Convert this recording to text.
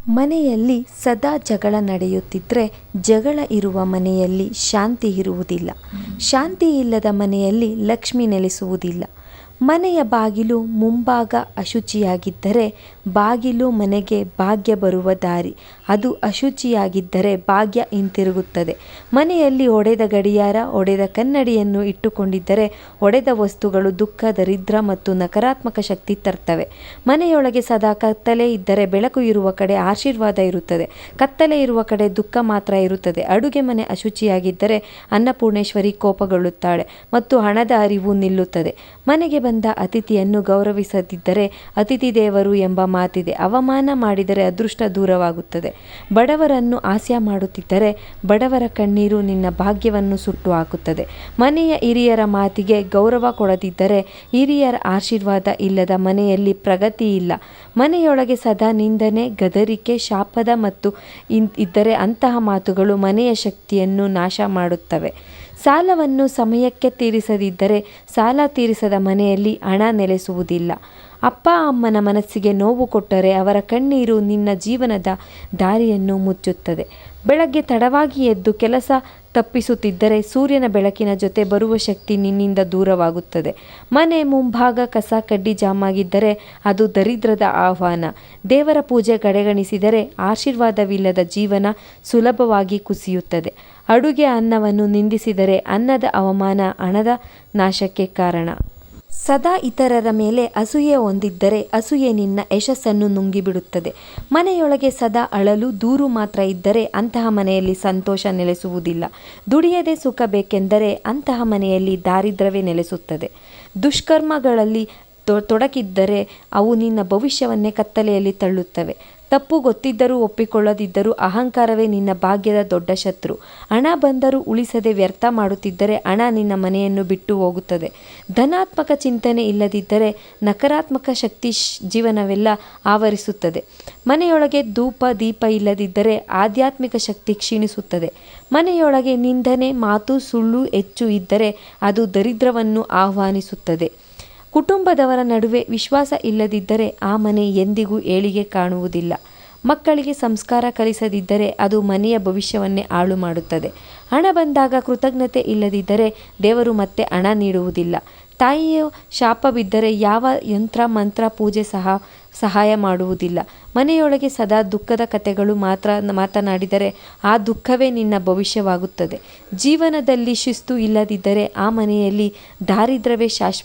ಮನೆಯಲ್ಲಿ ಸದಾ ಜಗಳ ನಡೆಯುತ್ತಿದ್ದರೆ ಜಗಳ ಇರುವ ಮನೆಯಲ್ಲಿ ಶಾಂತಿ ಇರುವುದಿಲ್ಲ. ಶಾಂತಿ ಇಲ್ಲದ ಮನೆಯಲ್ಲಿ ಲಕ್ಷ್ಮಿ ನೆಲೆಸುವುದಿಲ್ಲ. ಮನೆಯ ಬಾಗಿಲು ಮುಂಭಾಗ ಅಶುಚಿಯಾಗಿದ್ದರೆ ಬಾಗಿಲು ಮನೆಗೆ ಭಾಗ್ಯ ಬರುವ ದಾರಿ. ಅದು ಅಶುಚಿಯಾಗಿದ್ದರೆ ಭಾಗ್ಯ ಹಿಂತಿರುಗುತ್ತದೆ. ಮನೆಯಲ್ಲಿ ಒಡೆದ ಗಡಿಯಾರ, ಒಡೆದ ಕನ್ನಡಿಯನ್ನು ಇಟ್ಟುಕೊಂಡಿದ್ದರೆ ಒಡೆದ ವಸ್ತುಗಳು ದುಃಖ, ದರಿದ್ರ ಮತ್ತು ನಕಾರಾತ್ಮಕ ಶಕ್ತಿ ತರ್ತವೆ. ಮನೆಯೊಳಗೆ ಸದಾ ಕತ್ತಲೆ ಇದ್ದರೆ ಬೆಳಕು ಇರುವ ಕಡೆ ಆಶೀರ್ವಾದ ಇರುತ್ತದೆ. ಕತ್ತಲೆ ಇರುವ ಕಡೆ ದುಃಖ ಮಾತ್ರ ಇರುತ್ತದೆ. ಅಡುಗೆ ಮನೆ ಅಶುಚಿಯಾಗಿದ್ದರೆ ಅನ್ನಪೂರ್ಣೇಶ್ವರಿ ಕೋಪಗೊಳ್ಳುತ್ತಾಳೆ ಮತ್ತು ಹಣದ ಹರಿವು ನಿಲ್ಲುತ್ತದೆ. ಮನೆಗೆ ಬಂದ ಅತಿಥಿಯನ್ನು ಗೌರವಿಸದಿದ್ದರೆ ಅತಿಥಿ ದೇವರು ಎಂಬ ಮಾತಿದೆ. ಅವಮಾನ ಮಾಡಿದರೆ ಅದೃಷ್ಟ ದೂರವಾಗುತ್ತದೆ. ಬಡವರನ್ನು ಹಾಸ್ಯ ಮಾಡುತ್ತಿದ್ದರೆ ಬಡವರ ಕಣ್ಣೀರು ನಿನ್ನ ಭಾಗ್ಯವನ್ನು ಸುಟ್ಟು ಹಾಕುತ್ತದೆ. ಮನೆಯ ಹಿರಿಯರ ಮಾತಿಗೆ ಗೌರವ ಕೊಡದಿದ್ದರೆ ಹಿರಿಯರ ಆಶೀರ್ವಾದ ಇಲ್ಲದ ಮನೆಯಲ್ಲಿ ಪ್ರಗತಿ ಇಲ್ಲ. ಮನೆಯೊಳಗೆ ಸದಾ ನಿಂದನೆ, ಗದರಿಕೆ, ಶಾಪದ ಮತ್ತು ಇದ್ದರೆ ಅಂತಹ ಮಾತುಗಳು ಮನೆಯ ಶಕ್ತಿಯನ್ನು ನಾಶ ಮಾಡುತ್ತವೆ. ಸಾಲವನ್ನು ಸಮಯಕ್ಕೆ ತೀರಿಸದಿದ್ದರೆ ಸಾಲ ತೀರಿಸದ ಮನೆಯಲ್ಲಿ ಹಣ ನೆಲೆಸುವುದಿಲ್ಲ. ಅಪ್ಪ ಅಮ್ಮನ ಮನಸ್ಸಿಗೆ ನೋವು ಕೊಟ್ಟರೆ ಅವರ ಕಣ್ಣೀರು ನಿನ್ನ ಜೀವನದ ದಾರಿಯನ್ನು ಮುಚ್ಚುತ್ತದೆ. ಬೆಳಗ್ಗೆ ತಡವಾಗಿ ಎದ್ದು ಕೆಲಸ ತಪ್ಪಿಸುತ್ತಿದ್ದರೆ ಸೂರ್ಯನ ಬೆಳಕಿನ ಜೊತೆ ಬರುವ ಶಕ್ತಿ ನಿನ್ನಿಂದ ದೂರವಾಗುತ್ತದೆ. ಮನೆ ಮುಂಭಾಗ ಕಸ ಕಡ್ಡಿ ಜಾಮಾಗಿದ್ದರೆ ಅದು ದರಿದ್ರದ ಆಹ್ವಾನ. ದೇವರ ಪೂಜೆ ಕಡೆಗಣಿಸಿದರೆ ಆಶೀರ್ವಾದವಿಲ್ಲದ ಜೀವನ ಸುಲಭವಾಗಿ ಕುಸಿಯುತ್ತದೆ. ಅಡುಗೆ ಅನ್ನವನ್ನು ನಿಂದಿಸಿದರೆ ಅನ್ನದ ಅವಮಾನ ಹಣದ ನಾಶಕ್ಕೆ ಕಾರಣ. ಸದಾ ಇತರರ ಮೇಲೆ ಅಸೂಯೆ ಹೊಂದಿದ್ದರೆ ಅಸೂಯೆ ನಿನ್ನ ಯಶಸ್ಸನ್ನು ನುಂಗಿಬಿಡುತ್ತದೆ. ಮನೆಯೊಳಗೆ ಸದಾ ಅಳಲು, ದೂರು ಮಾತ್ರ ಇದ್ದರೆ ಅಂತಹ ಮನೆಯಲ್ಲಿ ಸಂತೋಷ ನೆಲೆಸುವುದಿಲ್ಲ. ದುಡಿಯದೆ ಸುಖ ಬೇಕೆಂದರೆ ಅಂತಹ ಮನೆಯಲ್ಲಿ ದಾರಿದ್ರ್ಯವೇ ನೆಲೆಸುತ್ತದೆ. ದುಷ್ಕರ್ಮಗಳಲ್ಲಿ ತೊಡಗಿದ್ದರೆ ಅವು ನಿನ್ನ ಭವಿಷ್ಯವನ್ನೇ ಕತ್ತಲೆಯಲ್ಲಿ ತಳ್ಳುತ್ತವೆ. ತಪ್ಪು ಗೊತ್ತಿದ್ದರೂ ಒಪ್ಪಿಕೊಳ್ಳದಿದ್ದರೂ ಅಹಂಕಾರವೇ ನಿನ್ನ ಭಾಗ್ಯದ ದೊಡ್ಡ ಶತ್ರು. ಹಣ ಬಂದರೂ ಉಳಿಸದೆ ವ್ಯರ್ಥ ಮಾಡುತ್ತಿದ್ದರೆ ಹಣ ನಿನ್ನ ಮನೆಯನ್ನು ಬಿಟ್ಟು ಹೋಗುತ್ತದೆ. ಧನಾತ್ಮಕ ಚಿಂತನೆ ಇಲ್ಲದಿದ್ದರೆ ನಕಾರಾತ್ಮಕ ಶಕ್ತಿ ಜೀವನವೆಲ್ಲ ಆವರಿಸುತ್ತದೆ. ಮನೆಯೊಳಗೆ ಧೂಪ ದೀಪ ಇಲ್ಲದಿದ್ದರೆ ಆಧ್ಯಾತ್ಮಿಕ ಶಕ್ತಿ ಕ್ಷೀಣಿಸುತ್ತದೆ. ಮನೆಯೊಳಗೆ ನಿಂದನೆ, ಮಾತು, ಸುಳ್ಳು ಹೆಚ್ಚು ಇದ್ದರೆ ಅದು ದರಿದ್ರವನ್ನು ಆಹ್ವಾನಿಸುತ್ತದೆ. ಕುಟುಂಬದವರ ನಡುವೆ ವಿಶ್ವಾಸ ಇಲ್ಲದಿದ್ದರೆ ಆ ಮನೆ ಎಂದಿಗೂ ಏಳಿಗೆ ಕಾಣುವುದಿಲ್ಲ. ಮಕ್ಕಳಿಗೆ ಸಂಸ್ಕಾರ ಕಲಿಸದಿದ್ದರೆ ಅದು ಮನೆಯ ಭವಿಷ್ಯವನ್ನೇ ಹಾಳು ಮಾಡುತ್ತದೆ. ಹಣ ಬಂದಾಗ ಕೃತಜ್ಞತೆ ಇಲ್ಲದಿದ್ದರೆ ದೇವರು ಮತ್ತೆ ಹಣ ನೀಡುವುದಿಲ್ಲ. ತಾಯಿಯ ಶಾಪ ಬಿದ್ದರೆ ಯಾವ ಯಂತ್ರ ಮಂತ್ರ ಪೂಜೆ ಸಹಾಯ ಮಾಡುವುದಿಲ್ಲ. ಮನೆಯೊಳಗೆ ಸದಾ ದುಃಖದ ಕಥೆಗಳು ಮಾತನಾಡಿದರೆ ಆ ದುಃಖವೇ ನಿನ್ನ ಭವಿಷ್ಯವಾಗುತ್ತದೆ. ಜೀವನದಲ್ಲಿ ಶಿಸ್ತು ಇಲ್ಲದಿದ್ದರೆ ಆ ಮನೆಯಲ್ಲಿ ದಾರಿದ್ರ್ಯವೇ ಶಾಶ್ವತ.